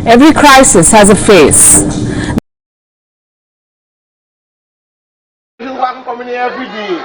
Every crisis has a face. Coming here every day.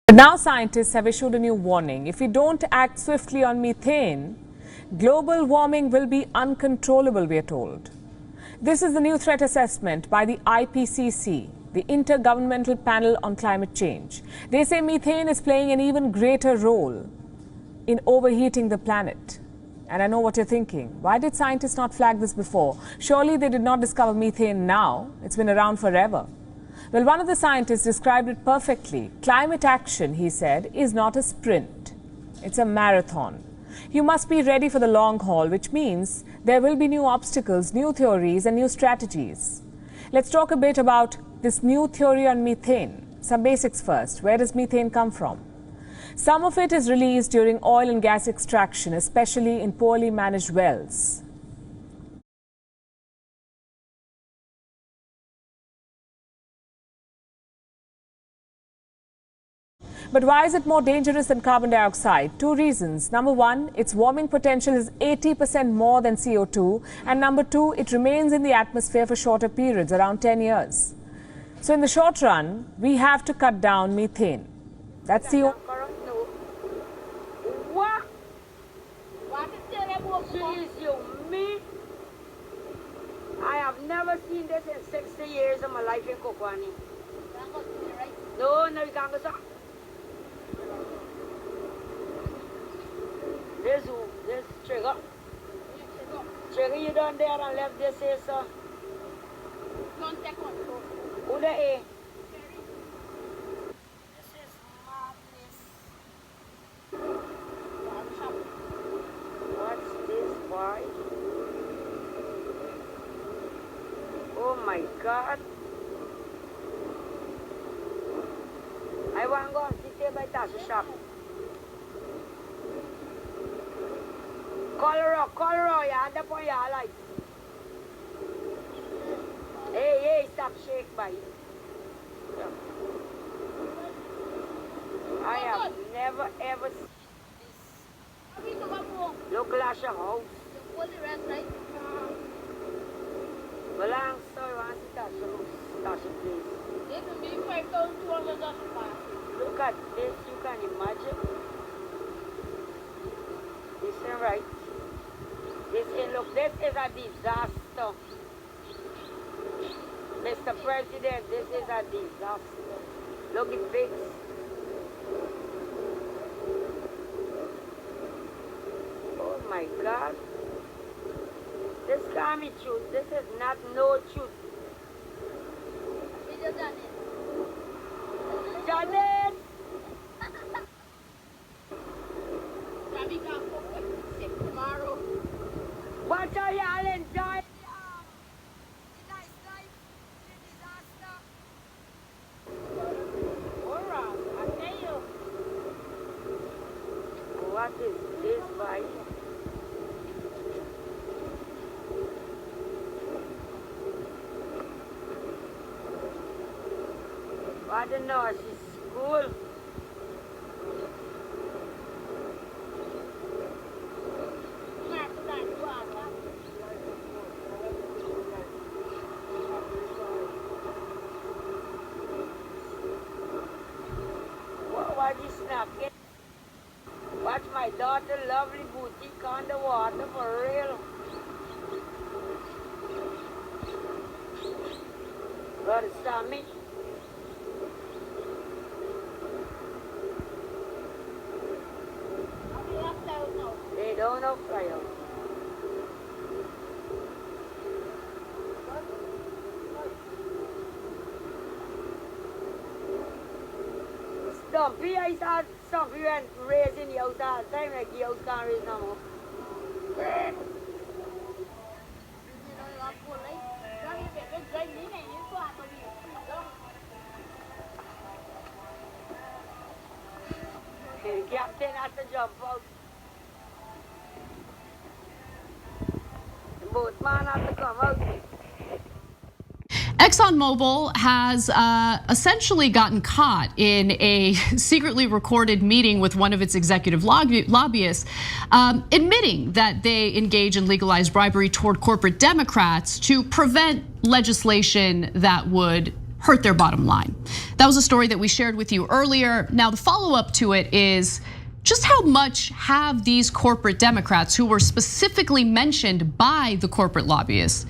But now scientists have issued a new warning. If we don't act swiftly on methane, global warming will be uncontrollable, we are told. This is the new threat assessment by the IPCC, the Intergovernmental Panel on Climate Change. They say methane is playing an even greater role in overheating the planet. And I know what you're thinking. Why did scientists not flag this before? Surely they did not discover methane now. It's been around forever. Well, one of the scientists described it perfectly. Climate action, he said, is not a sprint. It's a marathon. You must be ready for the long haul, which means there will be new obstacles, new theories and new strategies. Let's talk a bit about this new theory on methane. Some basics first. Where does methane come from? Some of it is released during oil and gas extraction, especially in poorly managed wells. But why is it more dangerous than carbon dioxide? Two reasons. Number one, its warming potential is 80% more than CO2. And number two, it remains in the atmosphere for shorter periods, around 10 years. So in the short run, we have to cut down methane. That's the What? Jeez, you me? I have never seen this in 60 years of my life in Kokwani. No, you can't go, sir. This trigger. Trigger, you done there and left this here, sir. Don't take control. Who the A? This is madness. What's this, boy? Oh my God. I want to go and sit there by Tasha shop. Call her, you hand up on your lights. Hey, stop shake, boy. I have never ever seen this. Look like a house. Well, I'm sorry, I want to see Tasha please. Look at this, you can imagine. This ain't right. Look, this is a disaster. Mr. President, this is a disaster. Look at pigs. Oh my God. This can't be truth. This is not no truth. Janet! Tomorrow. What are y'all enjoying? The nice life, the disaster. Alright, I tell you. What is this, boy? I don't know, she's school. What is snacking? Watch my daughter lovely boutique on the water for real. Brother Sammy. They don't know fly out. Stumpy, I saw Stumpy went raising the house all the time, like the house can't raise no more. The captain has to jump out. boat man have to come out. ExxonMobil has essentially gotten caught in a secretly recorded meeting with one of its executive lobbyists, admitting that they engage in legalized bribery toward corporate Democrats to prevent legislation that would hurt their bottom line. That was a story that we shared with you earlier. Now, the follow-up to it is just how much have these corporate Democrats, who were specifically mentioned by the corporate lobbyists,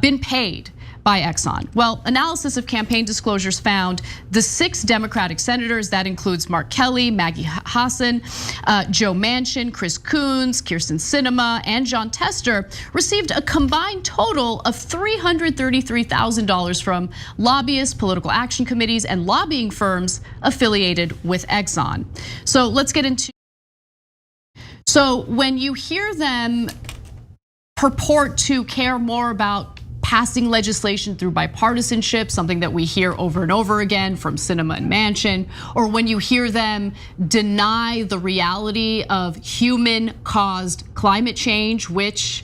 been paid by Exxon? Well, analysis of campaign disclosures found the 6 Democratic senators, that includes Mark Kelly, Maggie Hassan, Joe Manchin, Chris Coons, Kyrsten Sinema, and John Tester, received a combined total of $333,000 from lobbyists, political action committees, and lobbying firms affiliated with Exxon. So let's get into. So when you hear them purport to care more about passing legislation through bipartisanship, something that we hear over and over again from Sinema and Manchin, or when you hear them deny the reality of human-caused climate change, which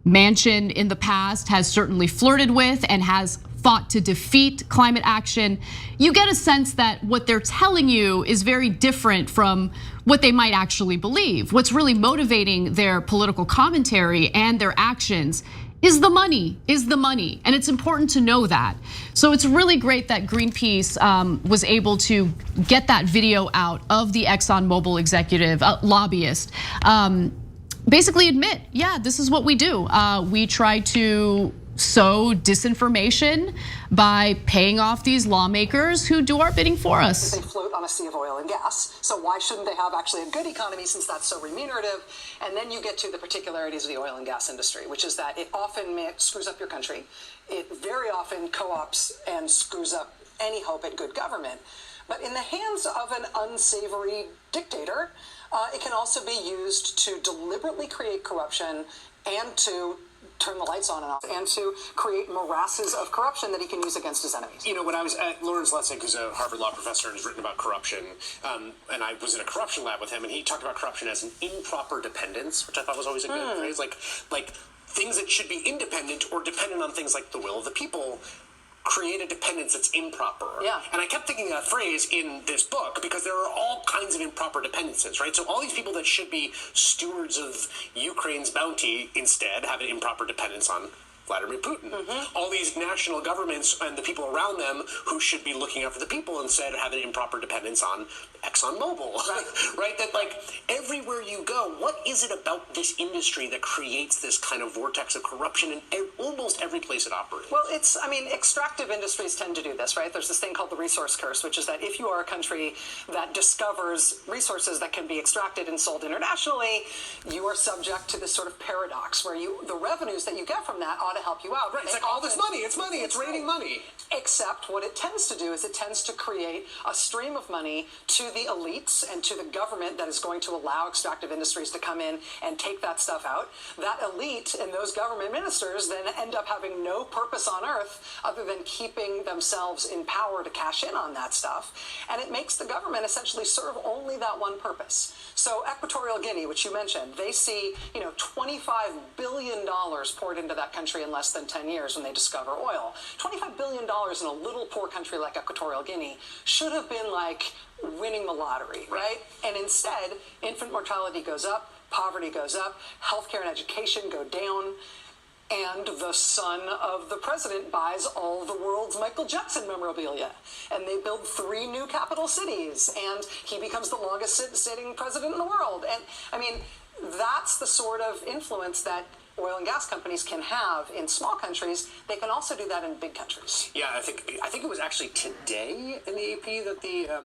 Manchin in the past has certainly flirted with and has fought to defeat climate action, you get a sense that what they're telling you is very different from what they might actually believe. What's really motivating their political commentary and their actions is the money, and it's important to know that. So it's really great that Greenpeace was able to get that video out of the ExxonMobil executive lobbyist. Basically admit, yeah, this is what we do. We try to sow disinformation by paying off these lawmakers who do our bidding for us. They float on a sea of oil and gas, so why shouldn't they have actually a good economy since that's so remunerative? And then you get to the particularities of the oil and gas industry, which is that it often screws up your country. It very often co-ops and screws up any hope at good government. But in the hands of an unsavory dictator, it can also be used to deliberately create corruption and to turn the lights on and off, and to create morasses of corruption that he can use against his enemies. You know, when I was at Lawrence Lessig, who's a Harvard law professor and has written about corruption, and I was in a corruption lab with him, and he talked about corruption as an improper dependence, which I thought was always a good phrase, like things that should be independent or dependent on things like the will of the people create a dependence that's improper. Yeah. And I kept thinking that phrase in this book because there are all kinds of improper dependences, right? So all these people that should be stewards of Ukraine's bounty instead have an improper dependence on Vladimir Putin. All these national governments and the people around them who should be looking out for the people instead have an improper dependence on ExxonMobil, right? That like everywhere you go, what is it about this industry that creates this kind of vortex of corruption in almost every place it operates? Well, extractive industries tend to do this, right? There's this thing called the resource curse, which is that if you are a country that discovers resources that can be extracted and sold internationally, you are subject to this sort of paradox where the revenues that you get from that ought to help you out. Right, it's like all this money, it's raining money. Except what it tends to do is it tends to create a stream of money to the elites and to the government that is going to allow extractive industries to come in and take that stuff out. That elite and those government ministers then end up having no purpose on earth other than keeping themselves in power to cash in on that stuff. And it makes the government essentially serve only that one purpose. So Equatorial Guinea, which you mentioned, they see, $25 billion poured into that country in less than 10 years when they discover oil. $25 billion in a little poor country like Equatorial Guinea should have been like winning the lottery, right? And instead, infant mortality goes up, poverty goes up, healthcare and education go down, and the son of the president buys all the world's Michael Jackson memorabilia. And they build 3 new capital cities, and he becomes the longest sitting president in the world. And I mean, that's the sort of influence that oil and gas companies can have in small countries. They can also do that in big countries. Yeah, I think it was actually today in the AP that the